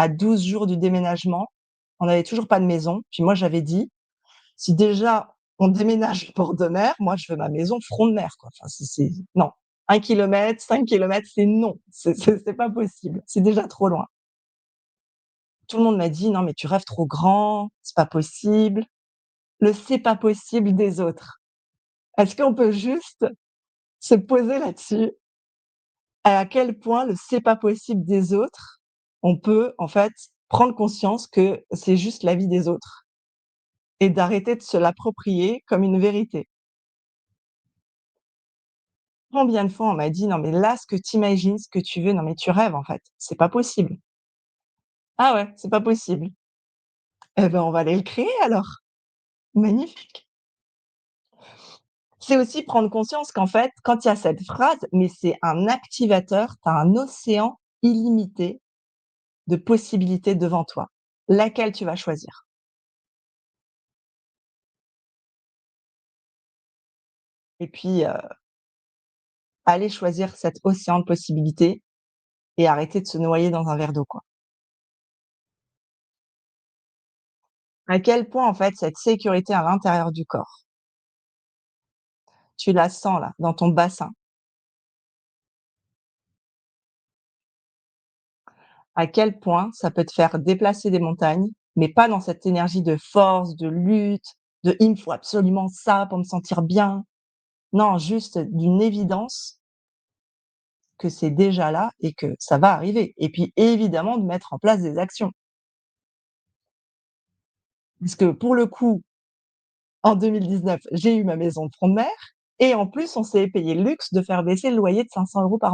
à 12 jours du déménagement, on n'avait toujours pas de maison. Puis moi, j'avais dit: «Si déjà on déménage bord de mer, moi je veux ma maison front de mer, quoi». Enfin, c'est non, 1 kilomètre, 5 kilomètres, c'est non, c'est pas possible, c'est déjà trop loin. Tout le monde m'a dit: «Non mais tu rêves trop grand, c'est pas possible». Le «c'est pas possible» des autres. Est-ce qu'on peut juste se poser là-dessus? À quel point le «c'est pas possible» des autres, on peut en fait prendre conscience que c'est juste l'avis des autres et d'arrêter de se l'approprier comme une vérité. Combien de fois on m'a dit: «Non mais là, ce que tu imagines, ce que tu veux, non mais tu rêves en fait, c'est pas possible». «Ah ouais, c'est pas possible». Eh ben, on va aller le créer alors. Magnifique. C'est aussi prendre conscience qu'en fait, quand il y a cette phrase, mais c'est un activateur, tu as un océan illimité de possibilités devant toi. Laquelle tu vas choisir? Et puis, aller choisir cet océan de possibilités et arrêter de se noyer dans un verre d'eau, quoi. À quel point, en fait, cette sécurité à l'intérieur du corps, tu la sens là, dans ton bassin. À quel point ça peut te faire déplacer des montagnes, mais pas dans cette énergie de force, de lutte, de «il me faut absolument ça pour me sentir bien». Non, juste d'une évidence que c'est déjà là et que ça va arriver. Et puis évidemment de mettre en place des actions. Parce que pour le coup, en 2019, j'ai eu ma maison de front de mer et en plus on s'est payé le luxe de faire baisser le loyer de 500 € par